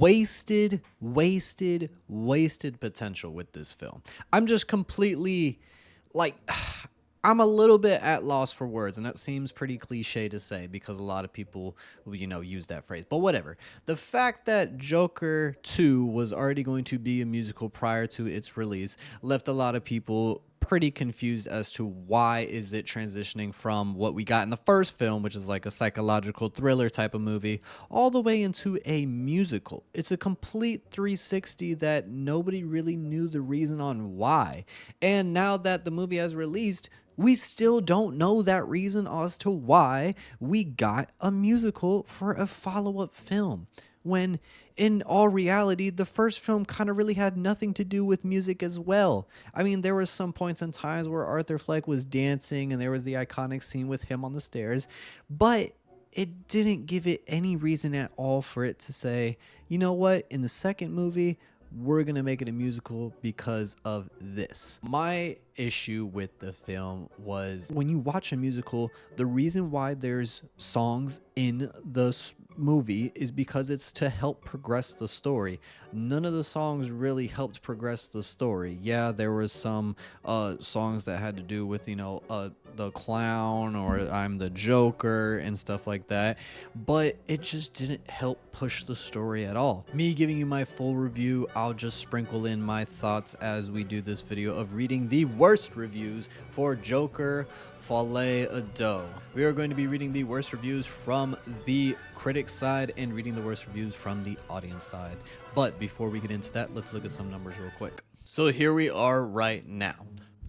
wasted potential with this film. I'm just completely like I'm a little bit at loss for words, and that seems pretty cliche to say because a lot of people, use that phrase. But whatever. The fact that Joker 2 was already going to be a musical prior to its release left a lot of people pretty confused as to why is it transitioning from what we got in the first film, which is like a psychological thriller type of movie, all the way into a musical. It's a complete 360 that nobody really knew the reason on why. And now that the movie has released, we still don't know that reason as to why we got a musical for a follow-up film, when in all reality, the first film kind of really had nothing to do with music as well. I mean, there were some points in times where Arthur Fleck was dancing and there was the iconic scene with him on the stairs, but it didn't give it any reason at all for it to say, you know what, in the second movie, we're going to make it a musical because of this. My issue with the film was when you watch a musical, the reason why there's songs in the movie is because it's to help progress the story. None of the songs really helped progress the story. Yeah, there was some songs that had to do with, the clown or I'm the Joker and stuff like that, but it just didn't help push the story at all. Me giving you my full review, I'll just sprinkle in my thoughts as we do this video of reading the worst reviews for Joker Folie, Deux. We are going to be reading the worst reviews from the critic side and reading the worst reviews from the audience side. But before we get into that, let's look at some numbers real quick. So here we are right now.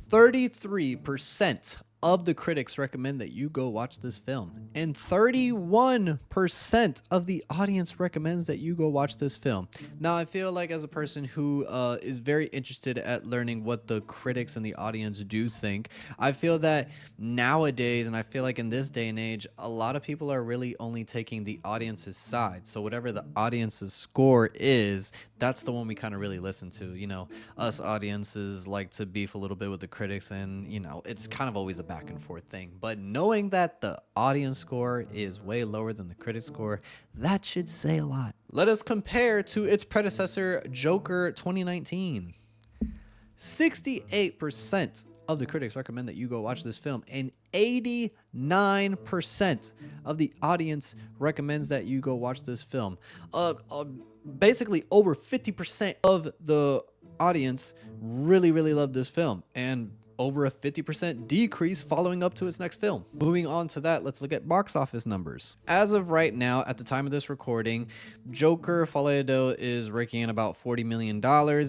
33% of the critics recommend that you go watch this film, and 31% of the audience recommends that you go watch this film. Now, I feel like as a person who is very interested at learning what the critics and the audience do think, I feel that nowadays, and I feel like in this day and age, a lot of people are really only taking the audience's side. So whatever the audience's score is, that's the one we kind of really listen to. Us audiences like to beef a little bit with the critics, and it's kind of always a back and forth thing. But knowing that the audience score is way lower than the critic score, that should say a lot. Let us compare to its predecessor, Joker 2019. 68% of the critics recommend that you go watch this film, and 89% of the audience recommends that you go watch this film. Basically over 50% of the audience really loved this film, and over a 50% decrease following up to its next film. Moving on to that, let's look at box office numbers. As of right now, at the time of this recording, Joker Folie Deux is raking in about $40 million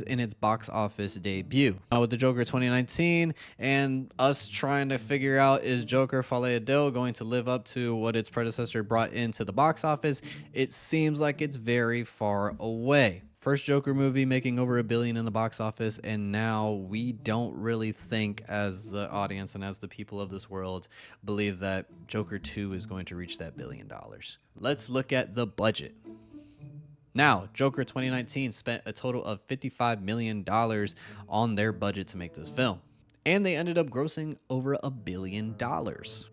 in its box office debut. With the Joker 2019 and us trying to figure out, is Joker Folie Deux going to live up to what its predecessor brought into the box office, it seems like it's very far away. First Joker movie making over $1 billion in the box office, and now we don't really think, as the audience and as the people of this world, believe that Joker 2 is going to reach that $1 billion. Let's look at the budget. Now, Joker 2019 spent a total of $55 million on their budget to make this film, and they ended up grossing over $1 billion.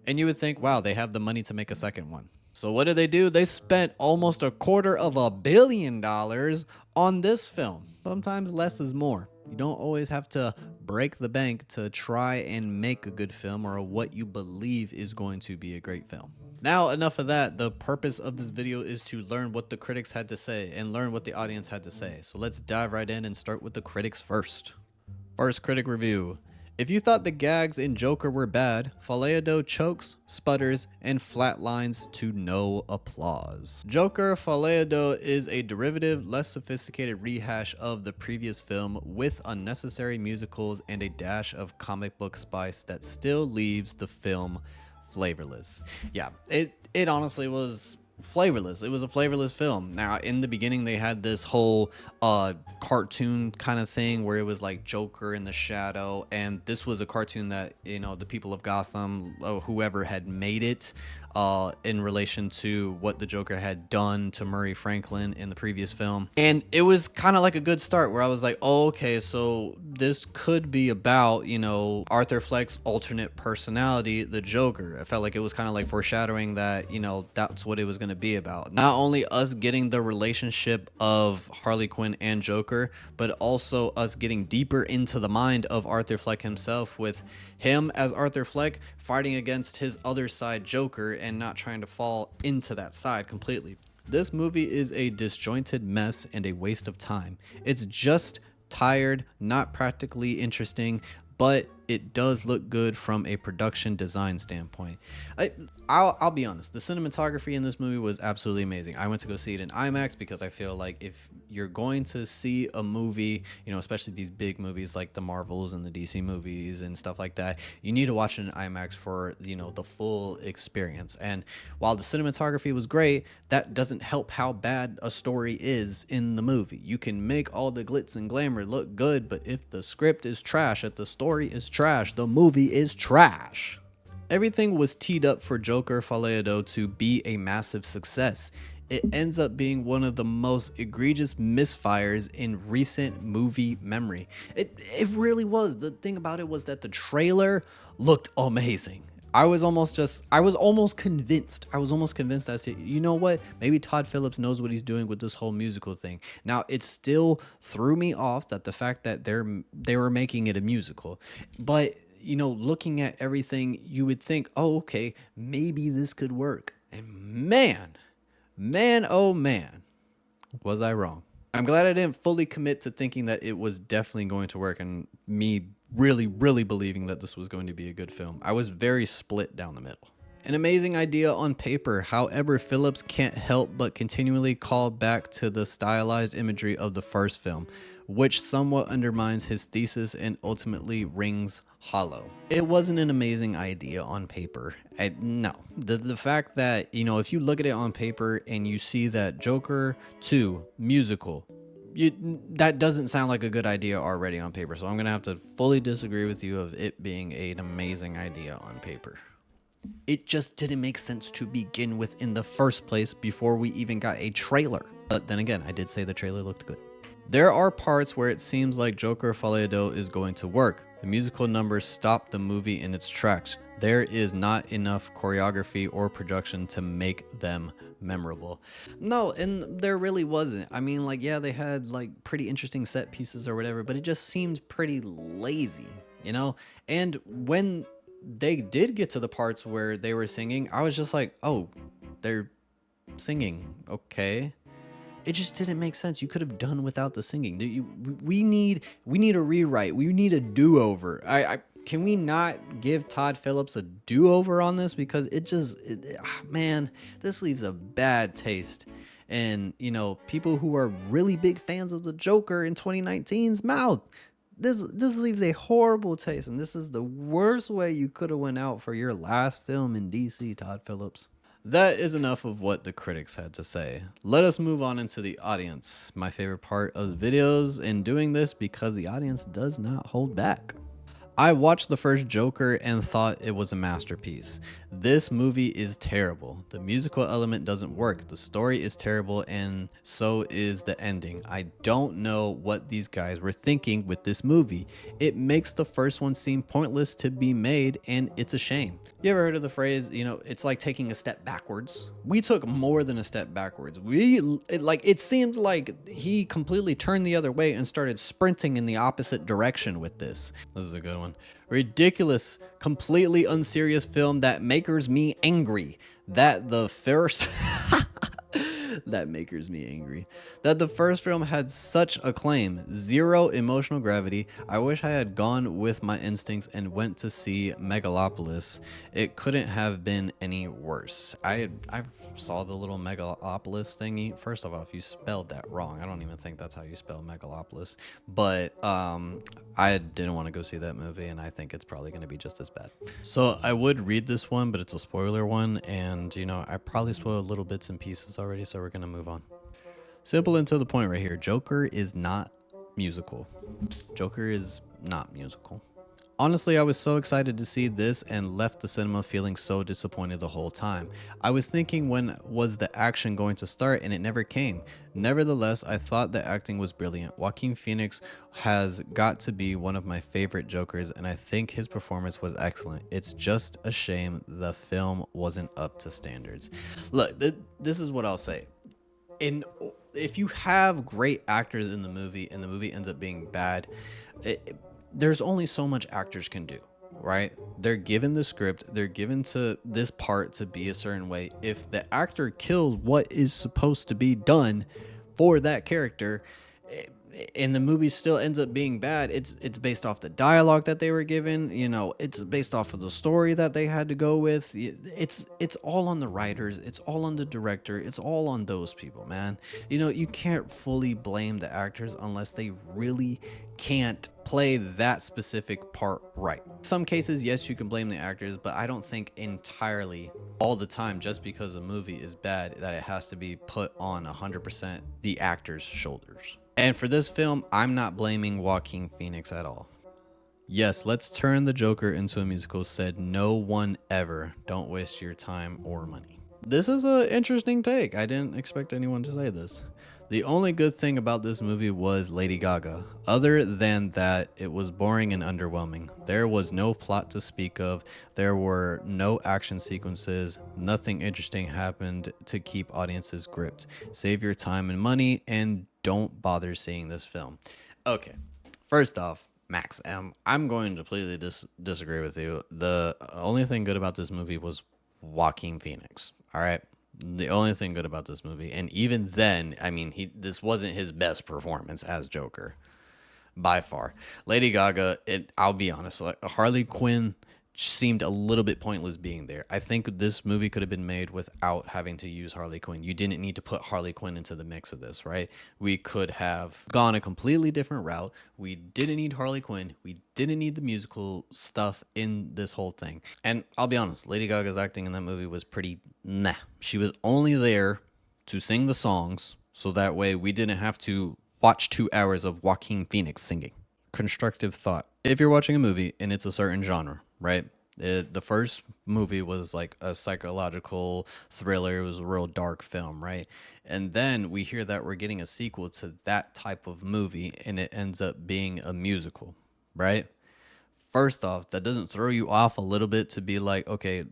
And you would think, wow, they have the money to make a second one. So what did they do? They spent almost $250 million on this film. Sometimes less is more. You don't always have to break the bank to try and make a good film or what you believe is going to be a great film. Now, enough of that. The purpose of this video is to learn what the critics had to say and learn what the audience had to say. So let's dive right in and start with the critics first. First critic review. If you thought the gags in Joker were bad, Folie Deux chokes, sputters, and flatlines to no applause. Joker Folie Deux is a derivative, less sophisticated rehash of the previous film with unnecessary musicals and a dash of comic book spice that still leaves the film flavorless. Yeah, it honestly was flavorless. It was a flavorless film. Now, in the beginning, they had this whole cartoon kind of thing where it was like Joker in the shadow, and this was a cartoon that the people of Gotham, whoever had made it, in relation to what the Joker had done to Murray Franklin in the previous film. And it was kind of like a good start where I was like, oh, okay, so this could be about, you know, Arthur Fleck's alternate personality, the Joker. I felt like it was kind of like foreshadowing that, you know, that's what it was going to be about. Not only us getting the relationship of Harley Quinn and Joker, but also us getting deeper into the mind of Arthur Fleck himself, with him as Arthur Fleck fighting against his other side, Joker, and not trying to fall into that side completely. This movie is a disjointed mess and a waste of time. It's just tired, not practically interesting, but it does look good from a production design standpoint. I'll be honest, the cinematography in this movie was absolutely amazing. I went to go see it in IMAX because I feel like if you're going to see a movie, you know, especially these big movies like the Marvels and the DC movies and stuff like that, you need to watch it in IMAX for, you know, the full experience. And while the cinematography was great, that doesn't help how bad a story is in the movie. You can make all the glitz and glamour look good, but if the script is trash, if the story is trash, the movie is trash. Everything was teed up for Joker Folie to be a massive success. It ends up being one of the most egregious misfires in recent movie memory. It really was. The thing about it was that the trailer looked amazing. I was almost convinced. I was almost convinced I said, you know what? Maybe Todd Phillips knows what he's doing with this whole musical thing. Now, it still threw me off that the fact that they were making it a musical. But, you know, looking at everything, you would think, oh, okay, maybe this could work. And man, oh man, was I wrong. I'm glad I didn't fully commit to thinking that it was definitely going to work and me really believing that this was going to be a good film. I was very split down the middle. An amazing idea on paper. However, Phillips can't help but continually call back to the stylized imagery of the first film, which somewhat undermines his thesis and ultimately rings hollow. It wasn't an amazing idea on paper. No. The fact that, you know, if you look at it on paper and you see that Joker 2 musical, that doesn't sound like a good idea already on paper. So I'm going to have to fully disagree with you of it being an amazing idea on paper. It just didn't make sense to begin with in the first place before we even got a trailer. But then again, I did say the trailer looked good. There are parts where it seems like Joker Folie is going to work. The musical numbers stop the movie in its tracks. There is not enough choreography or production to make them memorable. No, and there really wasn't. I mean, like, yeah, they had like pretty interesting set pieces or whatever, but it just seemed pretty lazy, you know? And when they did get to the parts where they were singing, I was just like, oh, they're singing. Okay. It just didn't make sense. You could have done without the singing. We need a rewrite. We need a do-over. Can we not give Todd Phillips a do-over on this? Because man, this leaves a bad taste. And, you know, people who are really big fans of the Joker in 2019's mouth. This leaves a horrible taste. And this is the worst way you could have went out for your last film in DC, Todd Phillips. That is enough of what the critics had to say. Let us move on into the audience. My favorite part of the videos in doing this because the audience does not hold back. I watched the first Joker and thought it was a masterpiece. This movie is terrible. The musical element doesn't work. The story is terrible and so is the ending. I don't know what these guys were thinking with this movie. It makes the first one seem pointless to be made and it's a shame. You ever heard of the phrase, you know, it's like taking a step backwards? We took more than a step backwards. It seemed like he completely turned the other way and started sprinting in the opposite direction with this. This is a good one. Ridiculous, completely unserious film that makes me angry. That the first that makes me angry. That the first film had such acclaim, zero emotional gravity. I wish I had gone with my instincts and went to see Megalopolis. It couldn't have been any worse. I saw the little Megalopolis thingy. First of all, if you spelled that wrong, I don't even think that's how you spell Megalopolis. But I didn't want to go see that movie, and I think it's probably going to be just as bad. So I would read this one, but it's a spoiler one, and you know I probably spoiled little bits and pieces already, so we're going to move on. Simple and to the point right here. Joker is not musical. Joker is not musical. Honestly, I was so excited to see this and left the cinema feeling so disappointed the whole time. I was thinking when was the action going to start and it never came. Nevertheless, I thought the acting was brilliant. Joaquin Phoenix has got to be one of my favorite Jokers and I think his performance was excellent. It's just a shame the film wasn't up to standards. Look, this is what I'll say. In If you have great actors in the movie and the movie ends up being bad, there's only so much actors can do, right? They're given the script, they're given to this part to be a certain way. If the actor kills what is supposed to be done for that character, and the movie still ends up being bad, it's based off the dialogue that they were given, you know, it's based off of the story that they had to go with. It's all on the writers, it's all on the director, it's all on those people, man. You know, you can't fully blame the actors unless they really can't play that specific part right. In some cases, yes, you can blame the actors, but I don't think entirely all the time just because a movie is bad that it has to be put on 100% the actors' shoulders. And for this film, I'm not blaming Joaquin Phoenix at all. Yes, let's turn the Joker into a musical, said no one ever. Don't waste your time or money. This is an interesting take. I didn't expect anyone to say this. The only good thing about this movie was Lady Gaga. Other than that, it was boring and underwhelming. There was no plot to speak of. There were no action sequences. Nothing interesting happened to keep audiences gripped. Save your time and money and don't bother seeing this film. Okay, first off, Max, I'm going to completely disagree with you. The only thing good about this movie was Joaquin Phoenix. All right. The only thing good about this movie, and even then, I mean, this wasn't his best performance as Joker, by far. Lady Gaga, I'll be honest, like Harley Quinn seemed a little bit pointless being there. I think this movie could have been made without having to use Harley Quinn. You didn't need to put Harley Quinn into the mix of this, right? We could have gone a completely different route. We didn't need Harley Quinn. We didn't need the musical stuff in this whole thing. And I'll be honest, Lady Gaga's acting in that movie was pretty meh. She was only there to sing the songs, so that way we didn't have to watch 2 hours of Joaquin Phoenix singing. Constructive thought. If you're watching a movie and it's a certain genre, right? The first movie was like a psychological thriller. It was a real dark film, right? And then we hear that we're getting a sequel to that type of movie and it ends up being a musical, right? First off, that doesn't throw you off a little bit to be like, okay,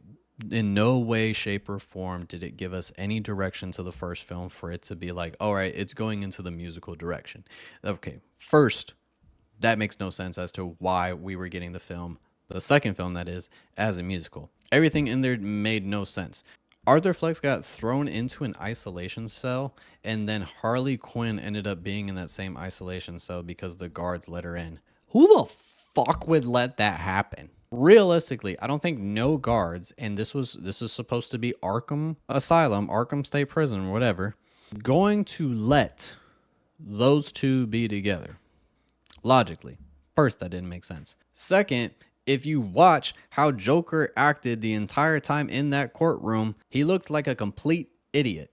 in no way, shape, or form did it give us any direction to the first film for it to be like, all right, it's going into the musical direction. Okay, first, that makes no sense as to why we were getting the second film that is, as a musical. Everything in there made no sense. Arthur Flex got thrown into an isolation cell, and then Harley Quinn ended up being in that same isolation cell because the guards let her in. Who the fuck would let that happen? Realistically, I don't think no guards, and this is supposed to be Arkham Asylum, Arkham State Prison, whatever, going to let those two be together. Logically. First, that didn't make sense. Second, if you watch how Joker acted the entire time in that courtroom, he looked like a complete idiot.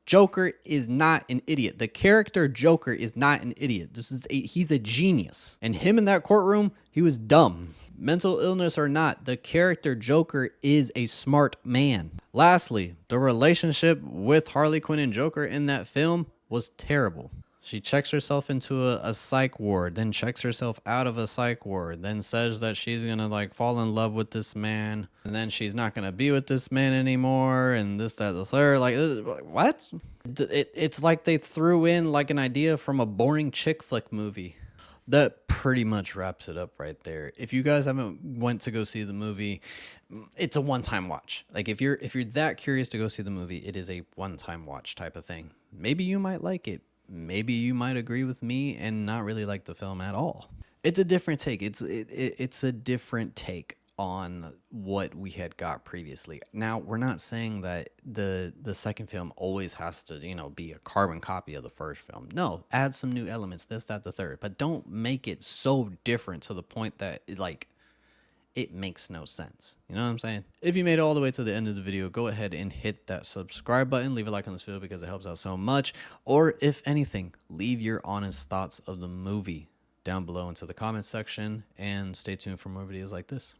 Joker is not an idiot. The character Joker is not an idiot. He's a genius. And him in that courtroom, he was dumb. Mental illness or not, the character Joker is a smart man. Lastly, the relationship with Harley Quinn and Joker in that film was terrible. She checks herself into a psych ward, then checks herself out of a psych ward, then says that she's gonna like fall in love with this man, and then she's not gonna be with this man anymore, and this, that, the third. Like, what? It's like they threw in like an idea from a boring chick flick movie. That pretty much wraps it up right there. If you guys haven't went to go see the movie, it's a one-time watch. Like if you're that curious to go see the movie, it is a one-time watch type of thing. Maybe you might like it. Maybe you might agree with me and not really like the film at all. It's a different take. It's a different take on what we had got previously. Now, we're not saying that the second film always has to, be a carbon copy of the first film. No, add some new elements, this, that, the third. But don't make it so different to the point that it makes no sense. You know what I'm saying? If you made it all the way to the end of the video, go ahead and hit that subscribe button. Leave a like on this video because it helps out so much. Or if anything, leave your honest thoughts of the movie down below into the comments section, and stay tuned for more videos like this.